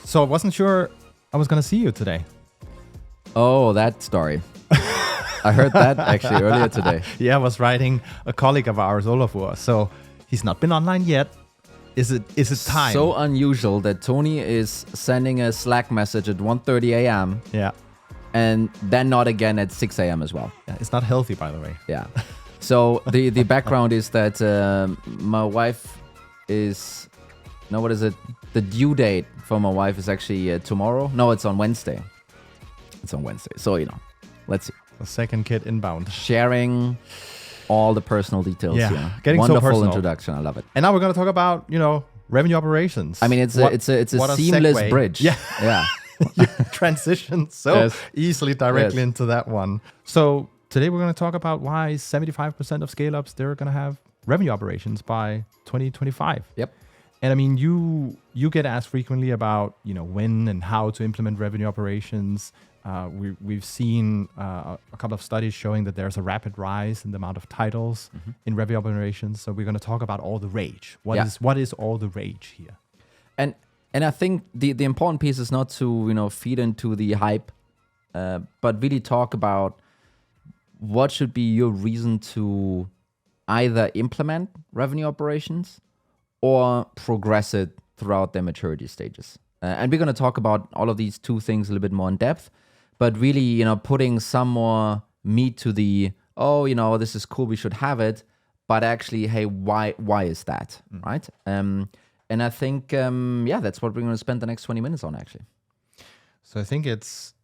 So I wasn't sure I was going to see you today. Oh, that story. I heard that actually earlier today. Yeah, I was writing a colleague of ours, Olafur. So he's not been online yet. Is it time? So unusual that Tony is sending a Slack message at 1:30 a.m. Yeah. and then not again at 6 a.m. as well. Yeah, it's not healthy, by the way. Yeah. So the background is that my wife is... No, what is it? The due date for my wife is actually tomorrow. No, it's on Wednesday. It's on Wednesday. So, let's see. The second kid inbound. Sharing all the personal details. Yeah, getting wonderful so personal. Introduction. I love it. And now we're going to talk about, revenue operations. I mean, it's a seamless segue. bridge. Yeah. Yeah. You transitioned so Yes. easily directly Yes. into that one. So today we're going to talk about why 75% of scale-ups, they're going to have revenue operations by 2025. Yep. And I mean, you get asked frequently about, when and how to implement revenue operations. We've seen a couple of studies showing that there's a rapid rise in the amount of titles in revenue operations. So we're going to talk about all the rage. What is all the rage here? And I think the important piece is not to feed into the hype, but really talk about what should be your reason to either implement revenue operations or progress it throughout their maturity stages. And we're going to talk about all of these two things a little bit more in depth, but really, putting some more meat to the, this is cool, we should have it, but actually, hey, why is that, right? And I think, that's what we're going to spend the next 20 minutes on, actually. So I think it's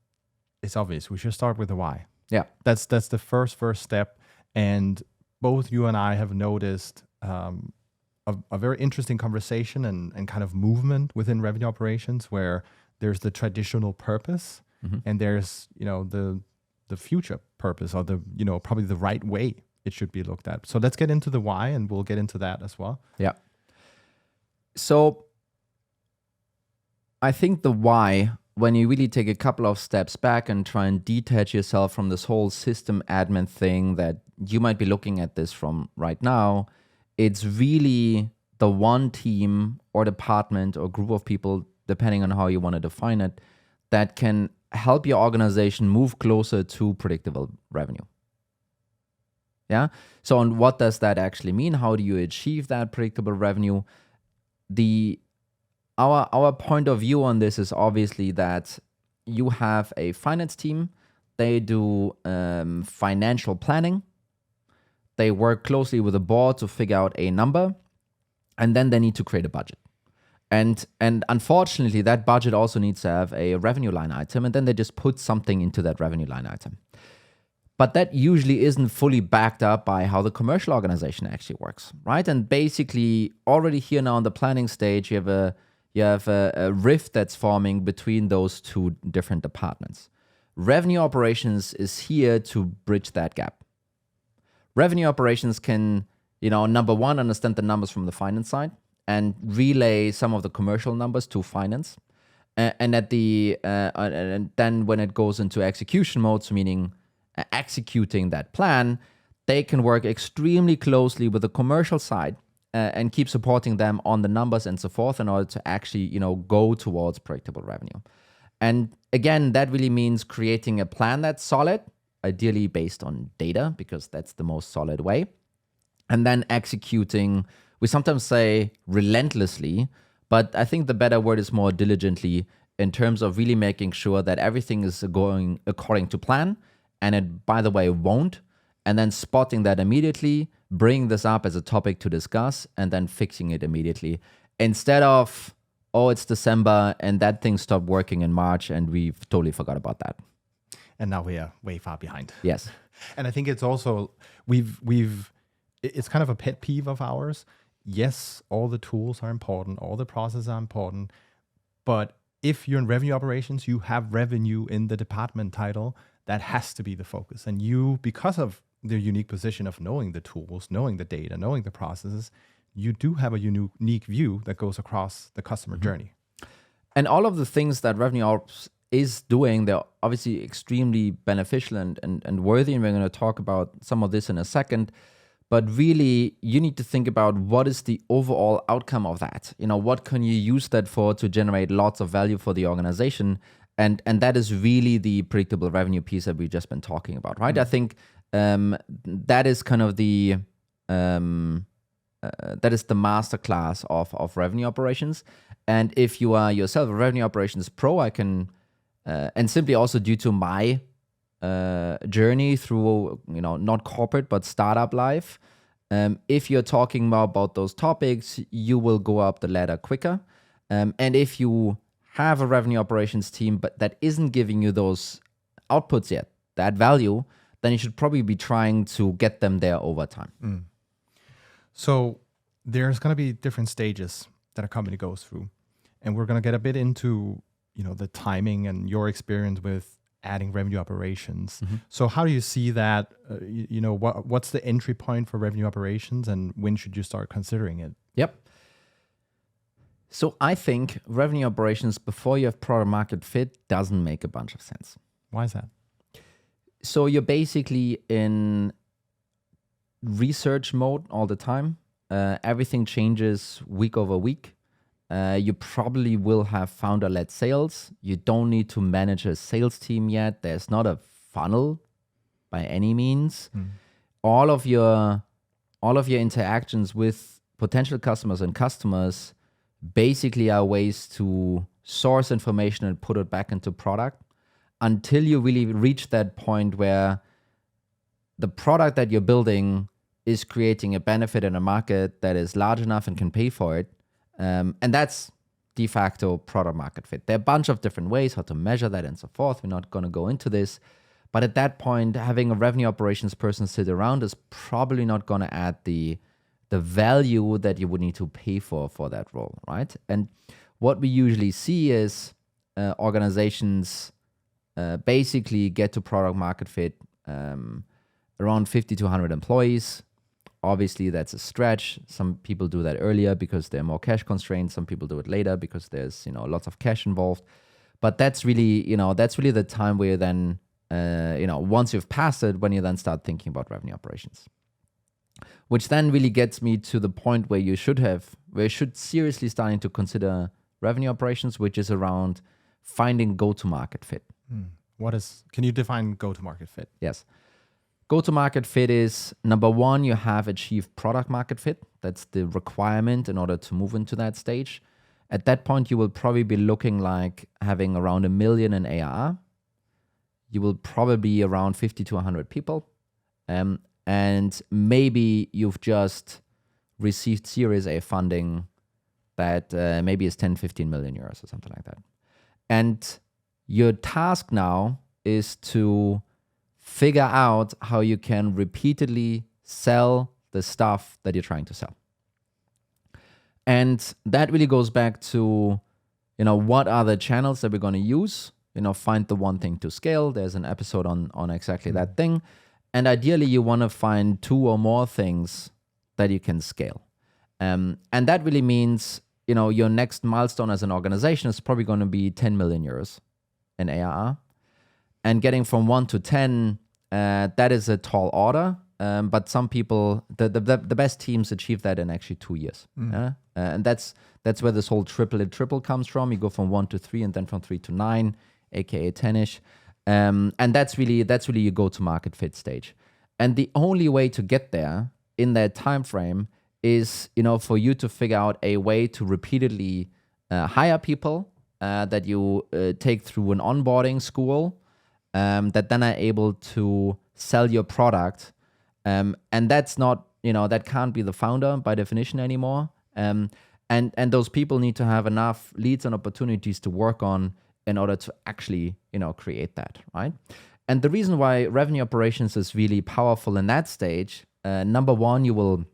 obvious. We should start with the why. Yeah. That's the first step. And both you and I have noticed a very interesting conversation and kind of movement within revenue operations where there's the traditional purpose and there's, the future purpose or the, probably the right way it should be looked at. So let's get into the why and we'll get into that as well. Yeah. So I think the why, when you really take a couple of steps back and try and detach yourself from this whole system admin thing that you might be looking at this from right now, it's really the one team or department or group of people, depending on how you want to define it, that can help your organization move closer to predictable revenue. Yeah. So, and what does that actually mean? How do you achieve that predictable revenue? Our point of view on this is obviously that you have a finance team. They do financial planning. They work closely with the board to figure out a number, and then they need to create a budget. And unfortunately, that budget also needs to have a revenue line item, and then they just put something into that revenue line item. But that usually isn't fully backed up by how the commercial organization actually works, right? And basically, already here now on the planning stage, you have a rift that's forming between those two different departments. Revenue operations is here to bridge that gap. Revenue operations can, number one, understand the numbers from the finance side and relay some of the commercial numbers to finance. And then when it goes into execution mode, so meaning executing that plan, they can work extremely closely with the commercial side and keep supporting them on the numbers and so forth in order to actually, go towards predictable revenue. And again, that really means creating a plan that's solid, ideally based on data, because that's the most solid way. And then executing, we sometimes say relentlessly, but I think the better word is more diligently in terms of really making sure that everything is going according to plan. And it, by the way, won't. And then spotting that immediately, bringing this up as a topic to discuss, and then fixing it immediately. Instead of, it's December and that thing stopped working in March and we've totally forgot about that. And now we are way far behind. Yes. And I think it's also, it's kind of a pet peeve of ours. Yes, all the tools are important, all the processes are important, but if you're in revenue operations, you have revenue in the department title, that has to be the focus. And you, because of the unique position of knowing the tools, knowing the data, knowing the processes, you do have a unique view that goes across the customer journey. And all of the things that Revenue Ops is doing, they're obviously extremely beneficial and worthy. And we're going to talk about some of this in a second. But really, you need to think about what is the overall outcome of that. What can you use that for to generate lots of value for the organization? And that is really the predictable revenue piece that we've just been talking about, right? I think that is kind of the that is the masterclass of revenue operations. And if you are yourself a revenue operations pro, I can, and simply also due to my journey through, not corporate, but startup life. If you're talking more about those topics, you will go up the ladder quicker. And if you have a revenue operations team, but that isn't giving you those outputs yet, that value, then you should probably be trying to get them there over time. So there's going to be different stages that a company goes through. And we're going to get a bit into, the timing and your experience with adding revenue operations. So how do you see that? What's the entry point for revenue operations, and when should you start considering it? Yep. So I think revenue operations before you have product market fit doesn't make a bunch of sense. Why is that? So you're basically in research mode all the time. Everything changes week over week. You probably will have founder-led sales. You don't need to manage a sales team yet. There's not a funnel by any means. All of your interactions with potential customers and customers basically are ways to source information and put it back into product until you really reach that point where the product that you're building is creating a benefit in a market that is large enough and can pay for it. And that's de facto product market fit. There are a bunch of different ways how to measure that and so forth. We're not going to go into this. But at that point, having a revenue operations person sit around is probably not going to add the value that you would need to pay for that role, right? And what we usually see is organizations basically get to product market fit around 50 to 100 employees. Obviously, that's a stretch. Some people do that earlier because they're more cash constrained. Some people do it later because there's lots of cash involved. But that's really the time where then once you've passed it, when you then start thinking about revenue operations, which then really gets me to the point where you should seriously starting to consider revenue operations, which is around finding go-to-market fit. Can you define go-to-market fit? Yes. Go-to-market fit is, number one, you have achieved product market fit. That's the requirement in order to move into that stage. At that point, you will probably be looking like having around 1 million in ARR. You will probably be around 50 to 100 people. And maybe you've just received Series A funding that maybe is 10, 15 million euros or something like that. And your task now is to figure out how you can repeatedly sell the stuff that you're trying to sell. And that really goes back to, what are the channels that we're going to use? Find the one thing to scale. There's an episode on exactly that thing. And ideally, you want to find 2 or more things that you can scale. And that really means, your next milestone as an organization is probably going to be 10 million euros in ARR. And getting from 1 to 10, that is a tall order. But some people, the best teams achieve that in actually 2 years. And that's where this whole triple comes from. You go from 1 to 3 and then from 3 to 9, aka 10-ish. And that's really your go-to-market fit stage. And the only way to get there in that time frame is, for you to figure out a way to repeatedly hire people that you take through an onboarding school that then are able to sell your product. And that's not, that can't be the founder by definition anymore. And those people need to have enough leads and opportunities to work on in order to actually, create that, right? And the reason why revenue operations is really powerful in that stage, number one, you will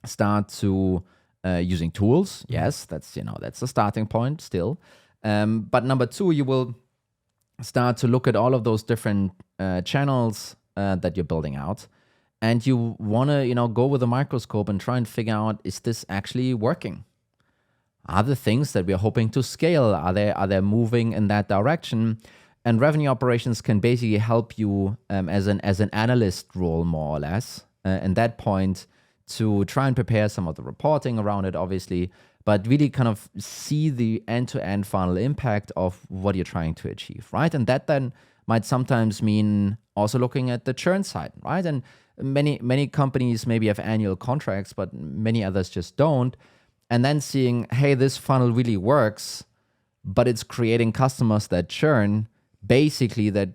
start to using tools. Yes, that's the starting point still. But number two, you will start to look at all of those different channels that you're building out. And you want to, go with a microscope and try and figure out, is this actually working? Are the things that we're hoping to scale, are they moving in that direction? And revenue operations can basically help you as an analyst role, more or less, and that point to try and prepare some of the reporting around it, obviously, but really kind of see the end-to-end funnel impact of what you're trying to achieve, right? And that then might sometimes mean also looking at the churn side, right? And many companies maybe have annual contracts, but many others just don't. And then seeing, hey, this funnel really works, but it's creating customers that churn, basically that,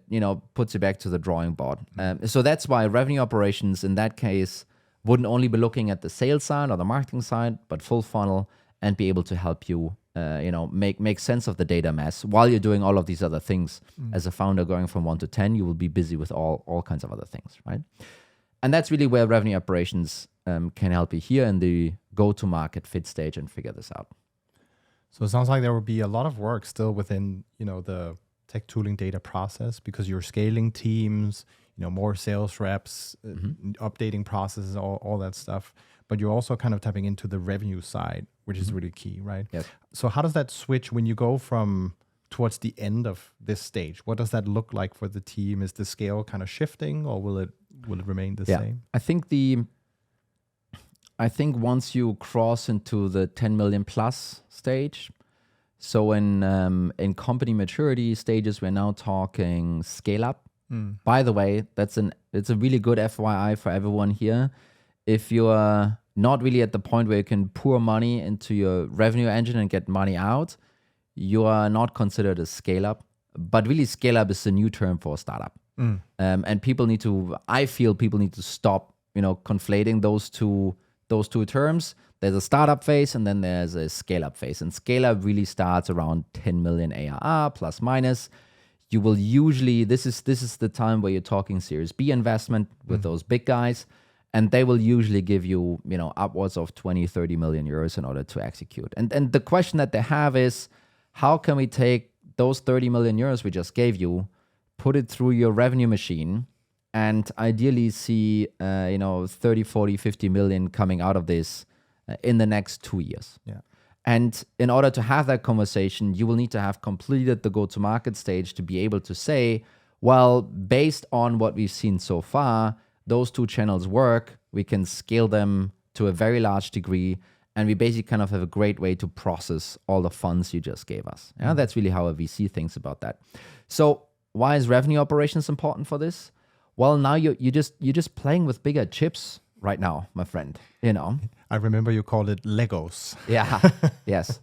puts you back to the drawing board. So that's why revenue operations in that case wouldn't only be looking at the sales side or the marketing side, but full funnel, and be able to help you, make sense of the data mess while you're doing all of these other things. As a founder going from 1 to 10, you will be busy with all kinds of other things, right? And that's really where revenue operations can help you here in the go-to-market fit stage and figure this out. So it sounds like there will be a lot of work still within, the tech tooling data process, because you're scaling teams, more sales reps, updating processes, all that stuff. But you're also kind of tapping into the revenue side, which is really key, right? Yes. So how does that switch when you go from towards the end of this stage? What does that look like for the team? Is the scale kind of shifting, or will it remain the same? I think once you cross into the 10 million plus stage, so in company maturity stages, we're now talking scale up. By the way, it's a really good FYI for everyone here. If you are not really at the point where you can pour money into your revenue engine and get money out, you are not considered a scale up. But really, scale up is the new term for a startup. And I feel people need to stop, conflating those two terms. There's a startup phase and then there's a scale up phase. And scale up really starts around 10 million ARR plus minus. You will usually, this is the time where you're talking Series B investment with those big guys, and they will usually give you, upwards of 20, 30 million euros in order to execute. And the question that they have is, how can we take those 30 million euros we just gave you, put it through your revenue machine, and ideally see, 30, 40, 50 million coming out of this in the next 2 years. Yeah. And in order to have that conversation, you will need to have completed the go-to-market stage to be able to say, well, based on what we've seen so far, those two channels work, we can scale them to a very large degree, and we basically kind of have a great way to process all the funds you just gave us. Yeah, that's really how a VC thinks about that. So why is revenue operations important for this? Well, now you're just playing with bigger chips right now, my friend. I remember you called it Legos. Yeah, yes.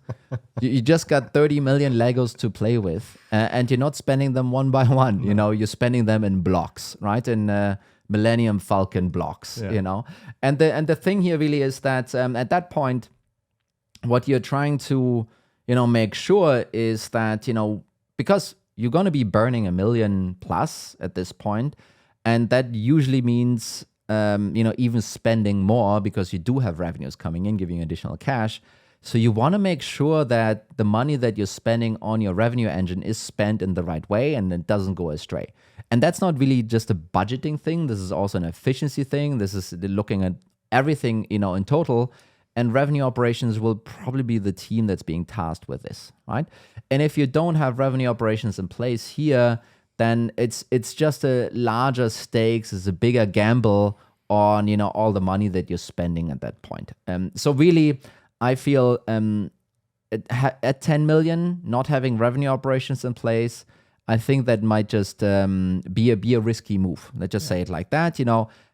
You just got 30 million Legos to play with, and you're not spending them one by one. You're spending them in blocks, right? In Millennium Falcon blocks. Yeah. And the thing here really is that at that point, what you're trying to make sure is that because you're going to be burning 1 million plus at this point, and that usually means even spending more because you do have revenues coming in, giving you additional cash. So you want to make sure that the money that you're spending on your revenue engine is spent in the right way and it doesn't go astray. And that's not really just a budgeting thing. This is also an efficiency thing. This is looking at everything, in total. And revenue operations will probably be the team that's being tasked with this, right? And if you don't have revenue operations in place here, then it's just a larger stakes, it's a bigger gamble on all the money that you're spending at that point. So really, I feel at 10 million, not having revenue operations in place, I think that might just be a risky move. Let's just say it like that.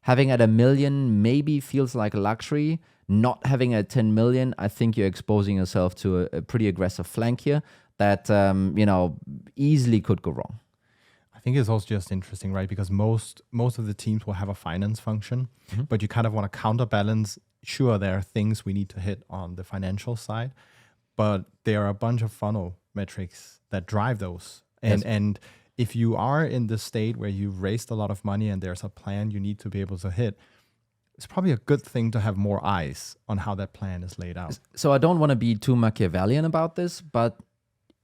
Having at 1 million maybe feels like a luxury. Not having at 10 million, I think you're exposing yourself to a pretty aggressive flank here that easily could go wrong. I think it's also just interesting, right? Because most of the teams will have a finance function, but you kind of want to counterbalance. Sure, there are things we need to hit on the financial side, but there are a bunch of funnel metrics that drive those. And if you are in the state where you've raised a lot of money and there's a plan you need to be able to hit, it's probably a good thing to have more eyes on how that plan is laid out. So I don't want to be too Machiavellian about this, but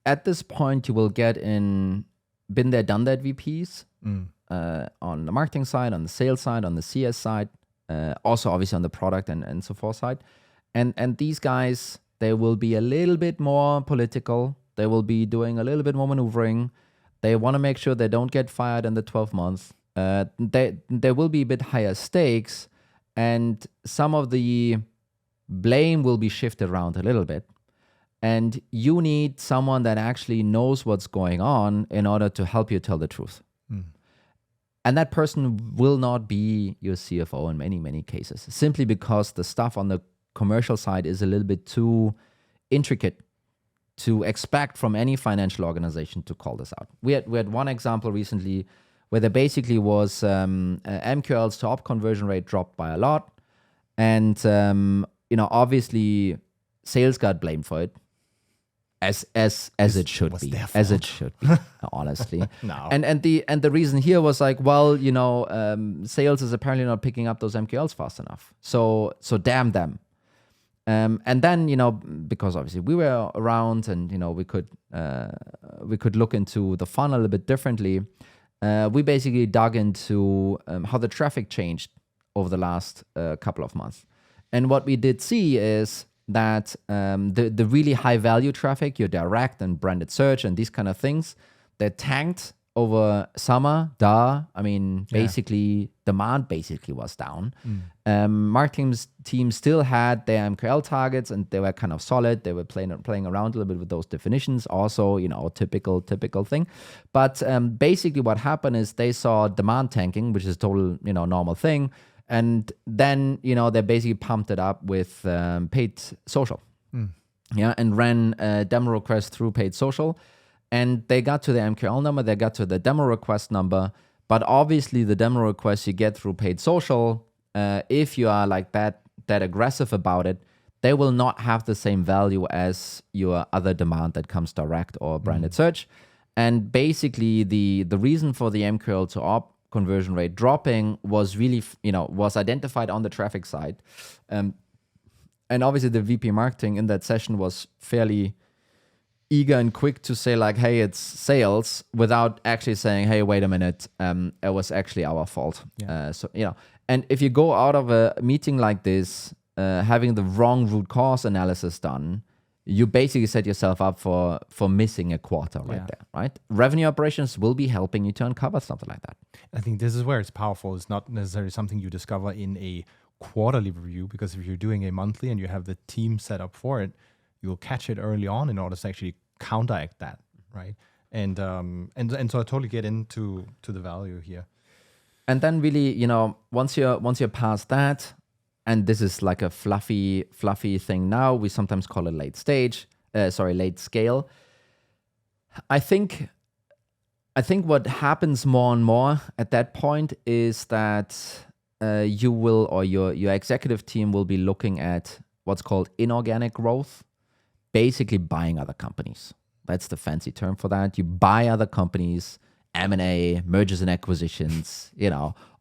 at this point you will get in been there, done that VPs on the marketing side, on the sales side, on the CS side, also obviously on the product and so forth side. And these guys, they will be a little bit more political. They will be doing a little bit more maneuvering. They want to make sure they don't get fired in the 12 months. There will be a bit higher stakes. and some of the blame will be shifted around a little bit. And you need someone that actually knows what's going on in order to help you tell the truth. And that person will not be your CFO in many, many cases, simply because the stuff on the commercial side is a little bit too intricate to expect from any financial organization to call this out. We had one example recently where there basically was MQLs to op conversion rate dropped by a lot. And, obviously sales got blamed for it. As it should be, honestly. No. And the reason here was like, well, sales is apparently not picking up those MQLs fast enough. So damn them. And then because obviously we were around and we could look into the funnel a bit differently. We basically dug into how the traffic changed over the last couple of months, and what we did see is that the really high value traffic, your direct and branded search and these kind of things, they tanked over summer. Basically demand basically was down. Marketing team still had their MQL targets and they were kind of solid. They were playing around a little bit with those definitions. Also, typical thing. But basically what happened is they saw demand tanking, which is a total, normal thing. And then, they basically pumped it up with paid social. And ran a demo request through paid social. And they got to the MQL number, they got to the demo request number. But obviously, the demo request you get through paid social, if you are like that aggressive about it, they will not have the same value as your other demand that comes direct or branded search. And basically, the reason for the MQL to op conversion rate dropping was really, was identified on the traffic side. And obviously the VP marketing in that session was fairly eager and quick to say like, hey, it's sales, without actually saying, hey, wait a minute, it was actually our fault. And if you go out of a meeting like this, having the wrong root cause analysis done, you basically set yourself up for missing a quarter there, right? Revenue operations will be helping you to uncover something like that. I think this is where it's powerful. It's not necessarily something you discover in a quarterly review, because if you're doing a monthly and you have the team set up for it, you'll catch it early on in order to actually counteract that, right? And so I totally get into the value here. And then really, once you're past that, and this is like a fluffy thing now, we sometimes call it late scale. I think what happens more and more at that point is that you will, or your executive team will be looking at what's called inorganic growth, basically buying other companies. That's the fancy term for that. You buy other companies, M&A, mergers and acquisitions,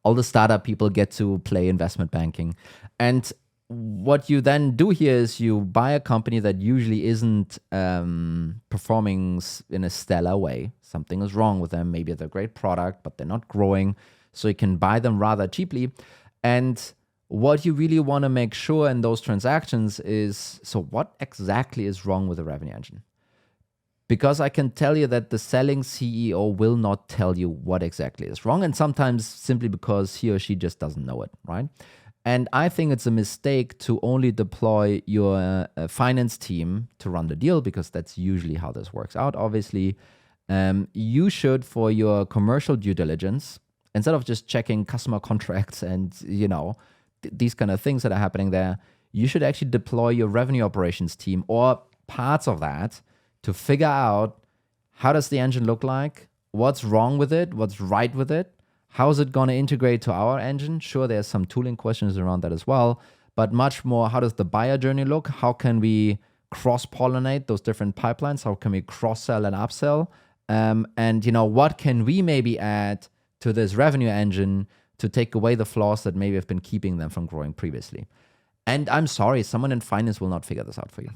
all the startup people get to play investment banking. And what you then do here is you buy a company that usually isn't performing in a stellar way. Something is wrong with them. Maybe they're a great product, but they're not growing. So you can buy them rather cheaply. And what you really want to make sure in those transactions is, so what exactly is wrong with the revenue engine? Because I can tell you that the selling CEO will not tell you what exactly is wrong, and sometimes simply because he or she just doesn't know it, right? And I think it's a mistake to only deploy your finance team to run the deal, because that's usually how this works out, obviously. You should, for your commercial due diligence, instead of just checking customer contracts and, these kind of things that are happening there, you should actually deploy your revenue operations team or parts of that to figure out, how does the engine look like? What's wrong with it? What's right with it? How is it going to integrate to our engine? Sure, there's some tooling questions around that as well, but much more, how does the buyer journey look? How can we cross-pollinate those different pipelines? How can we cross-sell and upsell? And what can we maybe add to this revenue engine to take away the flaws that maybe have been keeping them from growing previously? And I'm sorry, someone in finance will not figure this out for you.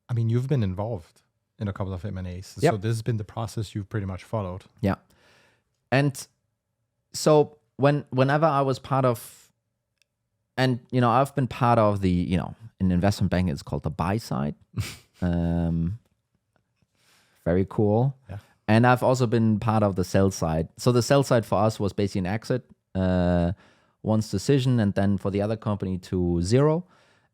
I mean, you've been involved in a couple of M&As. Yep. So this has been the process you've pretty much followed. Yeah. And so whenever I was part of, and, I've been part of the, in investment banking, it's called the buy side. Very cool. Yeah. And I've also been part of the sell side. So the sell side for us was basically an exit. one's decision, and then for the other company to zero.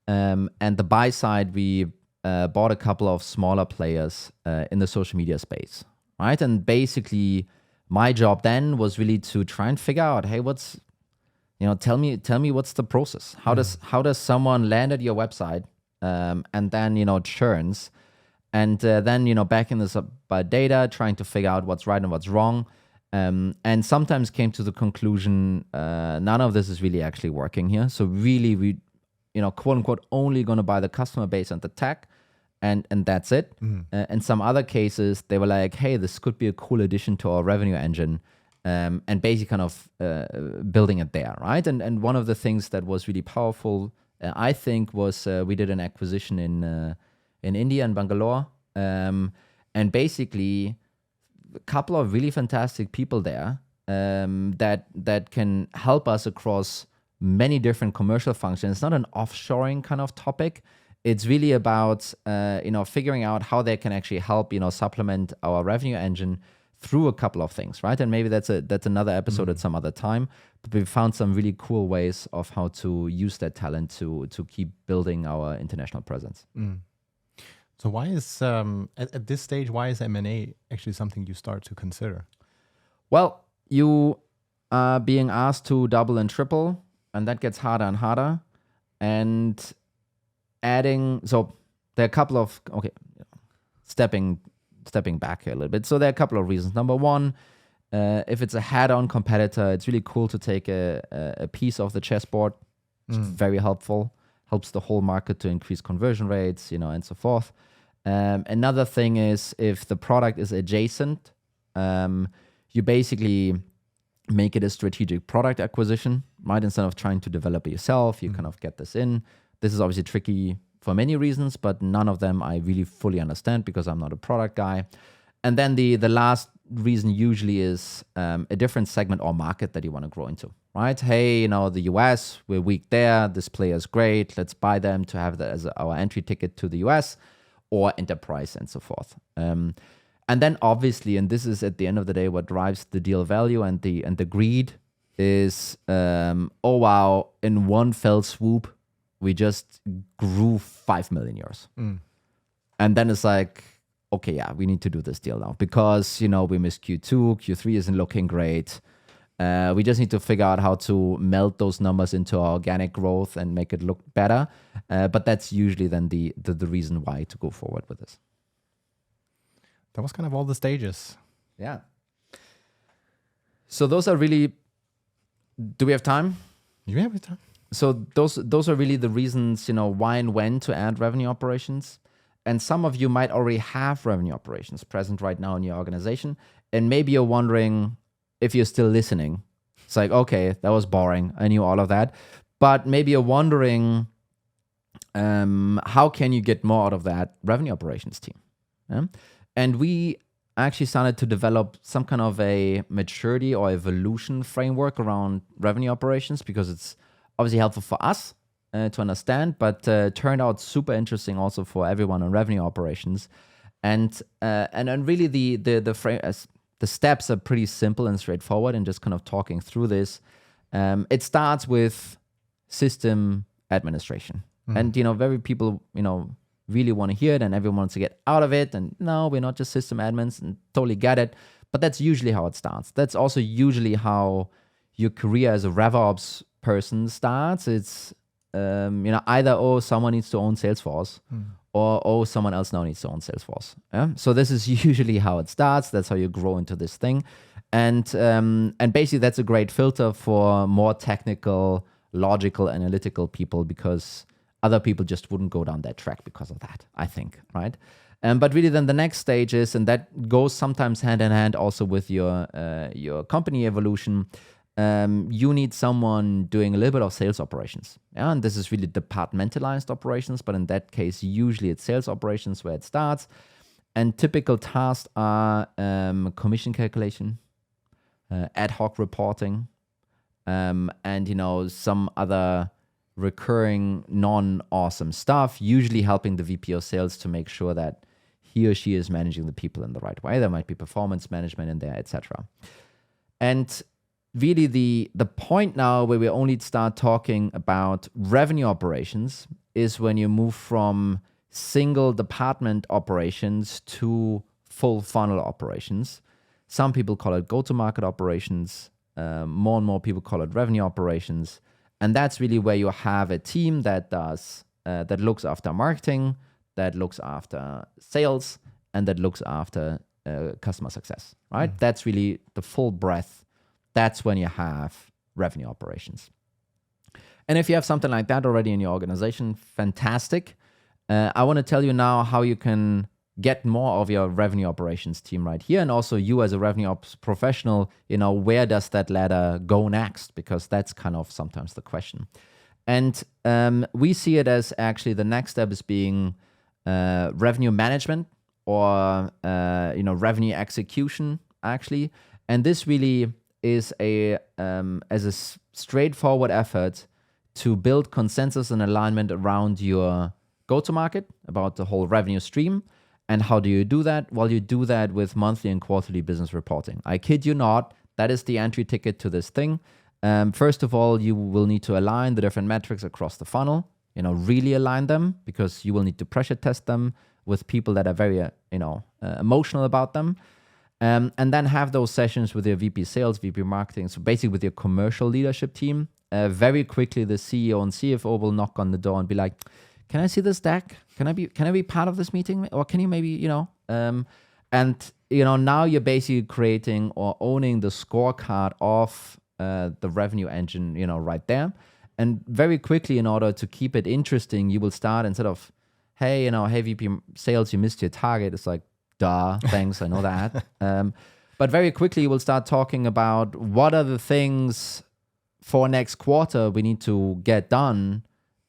And the buy side, we bought a couple of smaller players in the social media space, right? And basically, my job then was really to try and figure out, hey, what's, tell me what's the process? How does someone land at your website and then churns, and then backing this up by data, trying to figure out what's right and what's wrong. And sometimes came to the conclusion none of this is really actually working here. So really, we, quote unquote, only going to buy the customer base and the tech, and that's it. In some other cases, they were like, hey, this could be a cool addition to our revenue engine, and basically kind of building it there, right? And one of the things that was really powerful, I think, was we did an acquisition in India, in Bangalore, and basically a couple of really fantastic people there that can help us across many different commercial functions. It's not an offshoring kind of topic. It's really about figuring out how they can actually help supplement our revenue engine through a couple of things, right? And maybe that's another episode at some other time. But we found some really cool ways of how to use that talent to keep building our international presence. So why is at this stage, why is M&A actually something you start to consider? Well, you are being asked to double and triple, and that gets harder and harder. And so there are a couple of, stepping back here a little bit. So there are a couple of reasons. Number one, if it's a head-on competitor, it's really cool to take a piece of the chessboard. It's very helpful. Helps the whole market to increase conversion rates, and so forth. Another thing is if the product is adjacent, you basically make it a strategic product acquisition, right? Instead of trying to develop it yourself, you kind of get this in. This is obviously tricky for many reasons, but none of them I really fully understand because I'm not a product guy. And then the last reason usually is a different segment or market that you want to grow into, right? Hey, the US, we're weak there. This player is great. Let's buy them to have that as our entry ticket to the US or enterprise and so forth. And then obviously, and this is at the end of the day what drives the deal value and the greed is, oh wow, in one fell swoop, we just grew 5 million euros. And then it's like, okay, yeah, we need to do this deal now because, we missed Q2, Q3 isn't looking great. We just need to figure out how to melt those numbers into our organic growth and make it look better. But that's usually then the reason why to go forward with this. That was kind of all the stages. Yeah. So those are really, do we have time? You have time. So those are really the reasons, why and when to add revenue operations. And some of you might already have revenue operations present right now in your organization. And maybe you're wondering if you're still listening. It's like, okay, that was boring. I knew all of that. But maybe you're wondering, how can you get more out of that revenue operations team? Yeah? And we actually started to develop some kind of a maturity or evolution framework around revenue operations because it's obviously helpful for us to understand, but turned out super interesting also for everyone on revenue operations. And really the steps are pretty simple and straightforward and just kind of talking through this. It starts with system administration. And, very people, really want to hear it and everyone wants to get out of it. And no, we're not just system admins and totally get it. But that's usually how it starts. That's also usually how your career as a RevOps person starts. It's, either, someone needs to own Salesforce or, someone else now needs to own Salesforce. Yeah? So this is usually how it starts. That's how you grow into this thing. And basically that's a great filter for more technical, logical, analytical people because other people just wouldn't go down that track because of that, I think, right? But really then the next stage is, and that goes sometimes hand in hand also with your company evolution, you need someone doing a little bit of sales operations. Yeah? And this is really departmentalized operations, but in that case, usually it's sales operations where it starts. And typical tasks are commission calculation, ad hoc reporting, and, some other recurring non-awesome stuff, usually helping the VP of sales to make sure that he or she is managing the people in the right way. There might be performance management in there, etc. And really the point now where we only start talking about revenue operations is when you move from single department operations to full funnel operations. Some people call it go-to-market operations. More and more people call it revenue operations. And that's really where you have a team that does that looks after marketing, that looks after sales, and that looks after customer success, right? That's really the full breadth. That's when you have revenue operations. And if you have something like that already in your organization, fantastic. I want to tell you now how you can get more of your revenue operations team right here. And also you as a revenue ops professional, where does that ladder go next? Because that's kind of sometimes the question. And we see it as actually the next step is being revenue management or revenue execution actually. And this really is as a straightforward effort to build consensus and alignment around your go-to-market about the whole revenue stream. And how do you do that? Well, you do that with monthly and quarterly business reporting. I kid you not, that is the entry ticket to this thing. First of all, you will need to align the different metrics across the funnel, really align them, because you will need to pressure test them with people that are very, emotional about them. And then have those sessions with your VP sales, VP marketing, so basically with your commercial leadership team. Very quickly, the CEO and CFO will knock on the door and be like, can I see this deck? Can I be part of this meeting? Or can you maybe, now you're basically creating or owning the scorecard of the revenue engine, right there. And very quickly, in order to keep it interesting, you will start instead of, hey, VP sales, you missed your target. It's like, duh, thanks, I know that. But very quickly, you will start talking about what are the things for next quarter we need to get done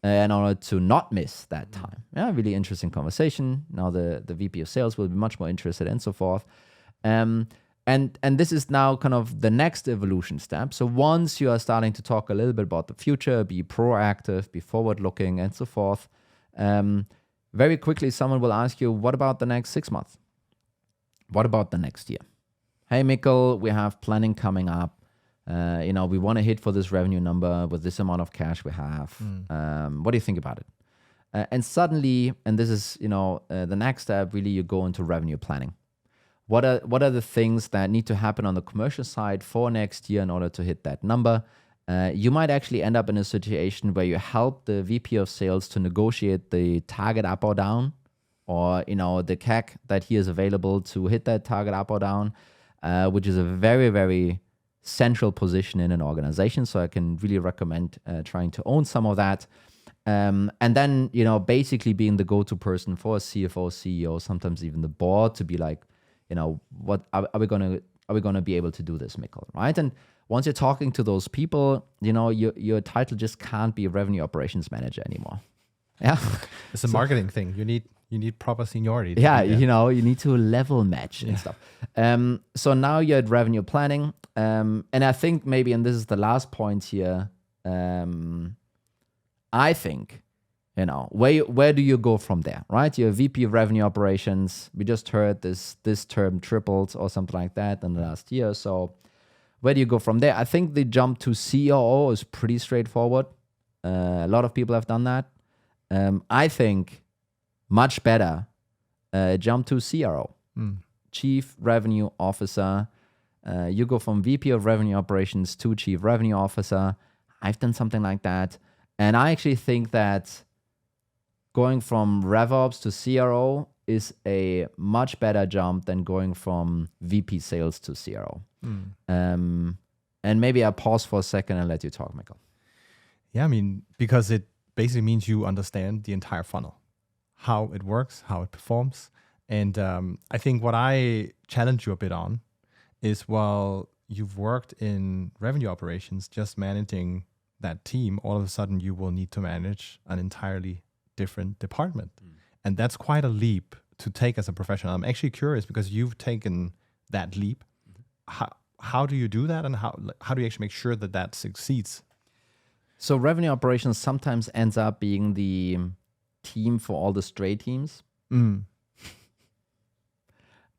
in order to not miss that time. Yeah, really interesting conversation. Now the VP of sales will be much more interested and so forth. And this is now kind of the next evolution step. So once you are starting to talk a little bit about the future, be proactive, be forward-looking, and so forth, very quickly someone will ask you, what about the next 6 months? What about the next year? Hey, Mikkel, we have planning coming up. We want to hit for this revenue number with this amount of cash we have. What do you think about it? And suddenly, and this is, the next step, really you go into revenue planning. What are the things that need to happen on the commercial side for next year in order to hit that number? You might actually end up in a situation where you help the VP of sales to negotiate the target up or down, or, the CAC that he is available to hit that target up or down, which is a very, very central position in an organization. So I can really recommend trying to own some of that. And then, basically being the go-to person for a CFO, CEO, sometimes even the board, to be like, what are we gonna be able to do this, Mikkel, right? And once you're talking to those people, your title just can't be a revenue operations manager anymore. Yeah, it's a marketing thing. You need proper seniority. Yeah, you need to level match and stuff. So now you're at revenue planning. And I think maybe, and this is the last point here, I think, where do you go from there, right? You're VP of revenue operations. We just heard this term tripled or something like that in the last year. So where do you go from there? I think the jump to COO is pretty straightforward. A lot of people have done that. I think much better jump to CRO, Chief Revenue Officer. You go from VP of Revenue Operations to Chief Revenue Officer. I've done something like that. And I actually think that going from RevOps to CRO is a much better jump than going from VP sales to CRO. And maybe I'll pause for a second and let you talk, Mikkel. Yeah, because it basically means you understand the entire funnel, how it works, how it performs. And I think what I challenge you a bit on is, while you've worked in revenue operations, just managing that team, all of a sudden you will need to manage an entirely different department. And that's quite a leap to take as a professional. I'm actually curious, because you've taken that leap. How do you do that, and how do you actually make sure that succeeds? So revenue operations sometimes ends up being the team for all the stray teams.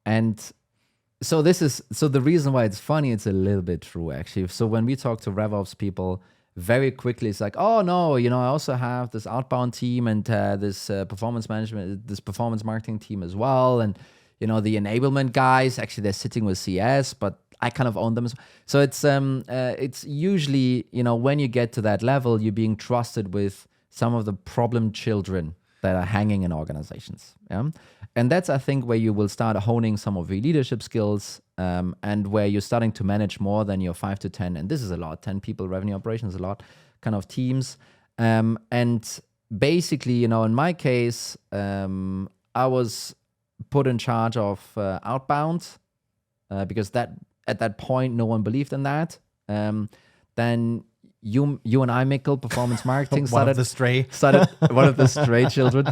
And So the reason why it's funny, it's a little bit true actually. So when we talk to RevOps people, very quickly it's like, oh no, I also have this outbound team and this performance marketing team as well, and the enablement guys actually they're sitting with CS, but I kind of own them. So it's usually when you get to that level, you're being trusted with some of the problem children that are hanging in organizations. Yeah. And that's, I think, where you will start honing some of your leadership skills and where you're starting to manage more than your 5 to 10. And this is a lot, 10 people, revenue operations, a lot, kind of teams. And basically, in my case, I was put in charge of outbound because at that point, no one believed in that. Then you and I, Mikkel, performance marketing one of the stray children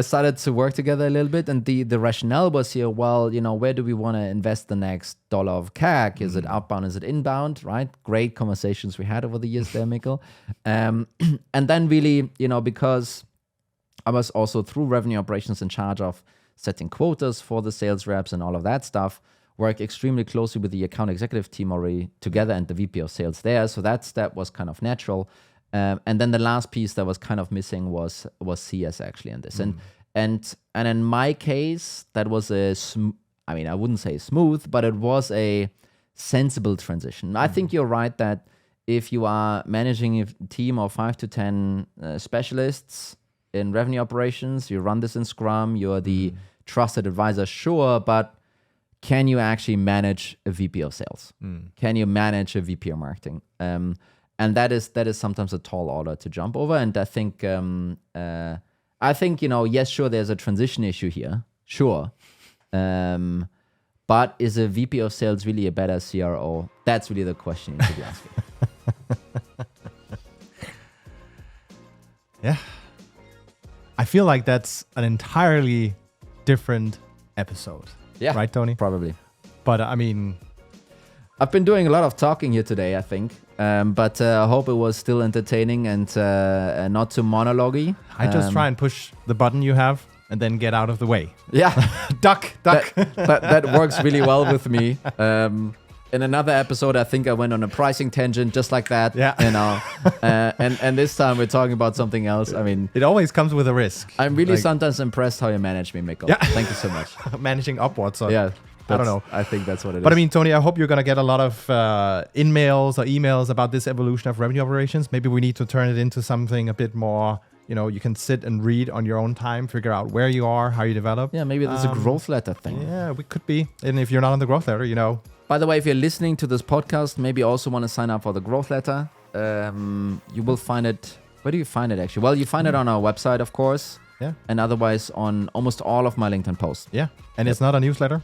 started to work together a little bit, and the rationale was here. Well, where do we want to invest the next dollar of CAC? Is it outbound? Is it inbound? Right? Great conversations we had over the years there, Mikkel. And then really, because I was also through revenue operations in charge of setting quotas for the sales reps and all of that stuff. Work extremely closely with the account executive team already together and the VP of sales there. So that step was kind of natural. And then the last piece that was kind of missing was CS actually in this. And in my case, that was I wouldn't say smooth, but it was a sensible transition. I think you're right that if you are managing a team of 5 to 10 specialists in revenue operations, you run this in Scrum, you're the trusted advisor, sure, but can you actually manage a VP of sales? Can you manage a VP of marketing? And that is sometimes a tall order to jump over. And I think yes, sure, there's a transition issue here, sure. But is a VP of sales really a better CRO? That's really the question you should be asking. Yeah. I feel like that's an entirely different episode. Yeah, right, Tony? Probably. But I've been doing a lot of talking here today, I think. But I hope it was still entertaining and not too monologue-y. I just try and push the button you have and then get out of the way. Yeah. Duck. That works really well with me. In another episode, I think I went on a pricing tangent just like that. Yeah. And this time we're talking about something else. It always comes with a risk. I'm really sometimes impressed how you manage me, Mikkel. Yeah. Thank you so much. Managing upwards. So yeah. I don't know. I think that's what it is. But Tony, I hope you're going to get a lot of in-mails or emails about this evolution of revenue operations. Maybe we need to turn it into something a bit more, you can sit and read on your own time, figure out where you are, how you develop. Yeah, maybe there's a growth letter thing. Yeah, we could be. And if you're not on the growth letter, By the way, if you're listening to this podcast, maybe you also want to sign up for the growth letter. You will find it. Where do you find it actually? Well, you find it on our website, of course. Yeah. And otherwise on almost all of my LinkedIn posts. Yeah. And it's not a newsletter.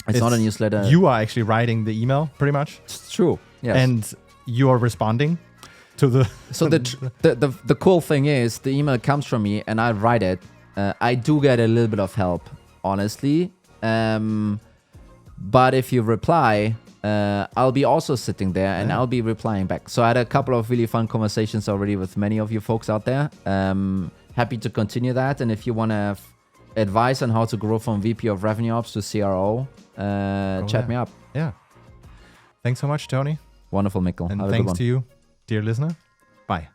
It's not a newsletter. You are actually writing the email, pretty much. It's true. Yes. And you are responding to the. So the cool thing is, the email comes from me, and I write it. I do get a little bit of help, honestly. But if you reply, I'll be also sitting there, and I'll be replying back. So I had a couple of really fun conversations already with many of you folks out there. Happy to continue that. And if you want to have advice on how to grow from VP of Revenue Ops to CRO, chat me up. Yeah. Thanks so much, Tony. Wonderful, Mikkel. And thanks to you, dear listener. Bye.